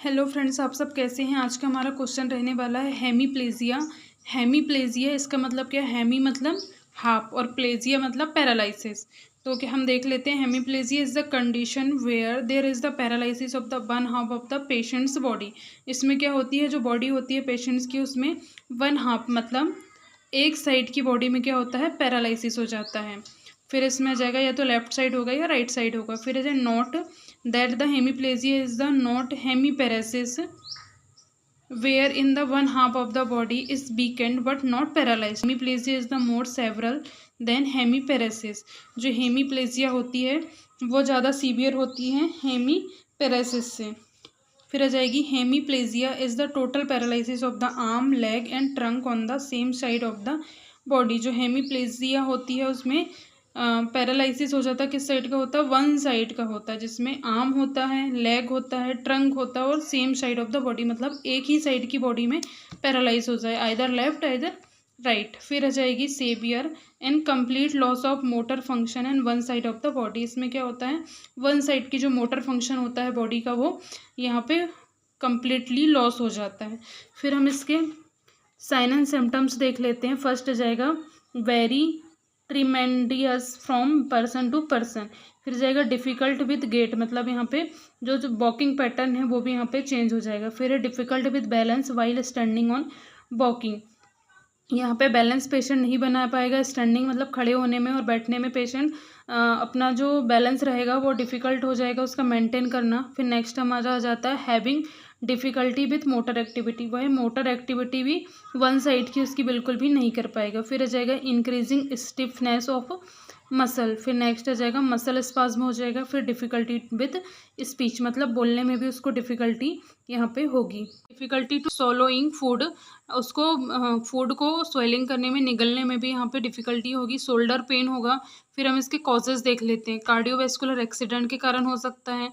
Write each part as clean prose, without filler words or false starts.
Hello friends, आप सब कैसे हैं। आज का हमारा क्वेश्चन रहने वाला है हेमीप्लेजिया। हेमीप्लेजिया इसका मतलब क्या है। हेमी मतलब हाफ और प्लेजिया मतलब पैरालिसिस। तो क्या हम देख लेते हैं। Hemiplegia is the condition where there is the paralysis of the one half of the patient's body. इसमें क्या होती है, जो बॉडी होती है पेशेंट्स की, उसमें वन हाफ मतलब एक साइड की बॉडी में क्या होता है, पैरालिसिस हो जाता है। फिर इसमें आ जाएगा या तो लेफ्ट साइड होगा या राइट साइड होगा। फिर is a not that the hemiplegia is the not hemiparesis where in the one half of the body is weakened but not paralyzed. Hemiplegia is the more several than hemiparesis. जो hemiplegia होती है वो ज़्यादा severe होती है हेमीपेरेसिस से। फिर आ जाएगी hemiplegia is the total paralysis of the arm, leg and trunk on the same side of the body. जो हेमीप्लेजिया होती है उसमें पैरालिसिस हो जाता है, किस साइड का होता है, वन साइड का होता है, जिसमें आर्म होता है, लेग होता है, ट्रंक होता है और same side of the body, मतलब एक ही साइड की बॉडी में पैरालाइज हो जाए, आइदर लेफ्ट आइदर राइट। फिर आ जाएगी severe and complete loss of motor function and one side of the body. इसमें क्या होता है, वन साइड की जो मोटर फंक्शन होता है बॉडी का वो यहाँ पे कंप्लीटली लॉस हो जाता है। फिर हम इसके साइन एंड सिम्टम्स देख लेते हैं। फर्स्ट आ जाएगा very tremendous from person to person. फिर जाएगा डिफ़िकल्ट विद गेट, मतलब यहाँ पे जो वॉकिंग पैटर्न है वो भी यहाँ पे चेंज हो जाएगा। फिर है difficult with balance while standing on walking. यहाँ पे बैलेंस पेशेंट नहीं बना पाएगा, स्टैंडिंग मतलब खड़े होने में और बैठने में पेशेंट अपना जो बैलेंस रहेगा वो डिफ़िकल्ट हो जाएगा उसका मेंटेन करना। फिर नेक्स्ट हमारा आ जाता है having difficulty with motor activity. वह मोटर एक्टिविटी भी वन साइड की उसकी बिल्कुल भी नहीं कर पाएगा। फिर आ जाएगा इंक्रीजिंग स्टिफनेस ऑफ मसल। फिर नेक्स्ट आ जाएगा मसल स्पाज्म हो जाएगा। फिर डिफ़िकल्टी विद स्पीच, मतलब बोलने में भी उसको डिफ़िकल्टी यहाँ पे होगी। डिफ़िकल्टी टू सोलोइंग फूड, उसको फूड को स्वेलिंग करने में, निगलने में भी यहाँ पे डिफ़िकल्टी होगी। शोल्डर पेन होगा। फिर हम इसके कॉजेज़ देख लेते हैं। कार्डियोवैस्कुलर एक्सीडेंट के कारण हो सकता है,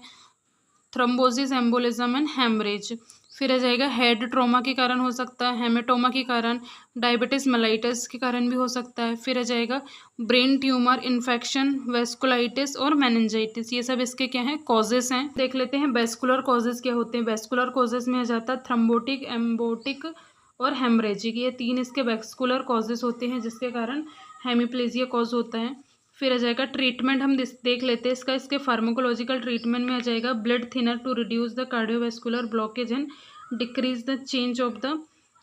थ्रोम्बोसिस, एम्बोलिज्म एंड हेमरेज। फिर आ जाएगा हेड ट्रॉमा के कारण हो सकता है, हेमेटोमा के कारण, डायबिटीज मेलाइटिस के कारण भी हो सकता है। फिर आ जाएगा ब्रेन ट्यूमर, इन्फेक्शन, वेस्कुलाइटिस और मेनिंजाइटिस। ये सब इसके क्या हैं, कॉजेस हैं। देख लेते हैं वेस्कुलर कॉजेस क्या होते हैं। वेस्कुलर कॉजेस में आ जाता है थ्रम्बोटिक, एम्बोटिक और हेमरेजिक। ये तीन इसके वेस्कुलर कॉजेस होते हैं जिसके कारण हेमीप्लेजिया कॉज होता है। फिर आ जाएगा ट्रीटमेंट, हम देख लेते हैं इसका। इसके फार्माकोलॉजिकल ट्रीटमेंट में आ जाएगा blood thinner to reduce the cardiovascular blockage and decrease the change of the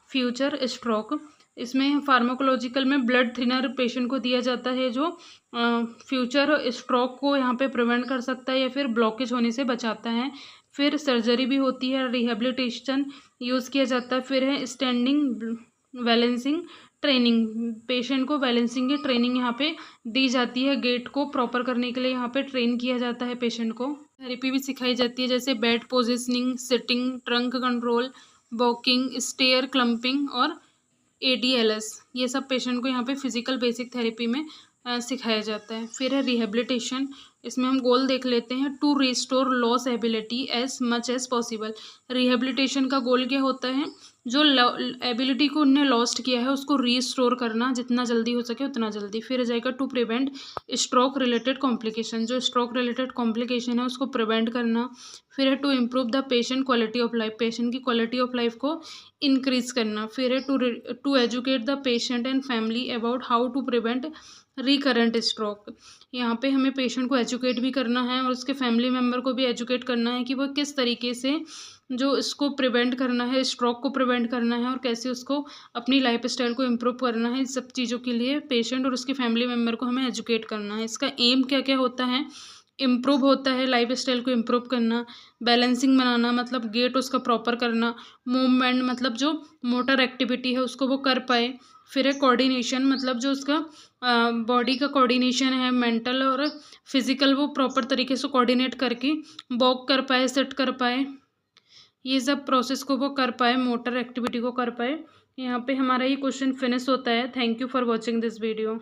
future stroke. इसमें फार्माकोलॉजिकल में ब्लड थिनर पेशेंट को दिया जाता है जो फ्यूचर स्ट्रोक को यहाँ पे प्रिवेंट कर सकता है या फिर ब्लॉकेज होने से बचाता है। फिर सर्जरी भी होती है, रिहेबिलिटेशन यूज़ किया जाता है। फिर है स्टैंडिंग बैलेंसिंग ट्रेनिंग, पेशेंट को बैलेंसिंग की ट्रेनिंग यहाँ पे दी जाती है। गेट को प्रॉपर करने के लिए यहाँ पे ट्रेन किया जाता है पेशेंट को। थेरेपी भी सिखाई जाती है जैसे bed positioning, sitting, trunk control, walking, stair clumping और ADLS। ये सब पेशेंट को यहाँ पे फिजिकल बेसिक थेरेपी में सिखाया जाता है। फिर है रिहेबिलिटेशन, इसमें हम गोल देख लेते हैं। To restore loss ability as much as possible. Rehabilitation का गोल क्या होता है, जो एबिलिटी को उनने लॉस्ट किया है उसको रीस्टोर करना, जितना जल्दी हो सके उतना जल्दी। फिर जाएगा to prevent stroke related complication, जो स्ट्रोक रिलेटेड कॉम्प्लिकेशन है उसको प्रिवेंट करना। फिर है to improve the patient quality of life, patient की क्वालिटी ऑफ लाइफ को इंक्रीज करना। फिर है to educate the patient and family about how to prevent recurrent stroke. यहाँ पे हमें पेशेंट को एजुकेट भी करना है और उसके फैमिली मेम्बर को भी एजुकेट करना है कि वो किस तरीके से जो इसको प्रिवेंट करना है, स्ट्रोक को प्रिवेंट करना है और कैसे उसको अपनी लाइफ स्टाइल को इम्प्रूव करना है। इन सब चीज़ों के लिए पेशेंट और उसके फैमिली मेम्बर को हमें एजुकेट करना है। इसका एम क्या क्या होता है, इम्प्रूव होता है लाइफ स्टाइल को इम्प्रूव करना, बैलेंसिंग बनाना मतलब गेट उसका प्रॉपर करना, मूवमेंट मतलब जो मोटर एक्टिविटी है उसको वो कर पाए। फिर है कोऑर्डिनेशन, मतलब जो उसका बॉडी का कोऑर्डिनेशन है, मेंटल और फिजिकल, वो प्रॉपर तरीके से कोऑर्डिनेट करके वॉक कर पाए, सिट कर पाए, ये सब प्रोसेस को वो कर पाए, मोटर एक्टिविटी को कर पाए। यहाँ पे हमारा ये क्वेश्चन फिनिश होता है। Thank you for watching this video.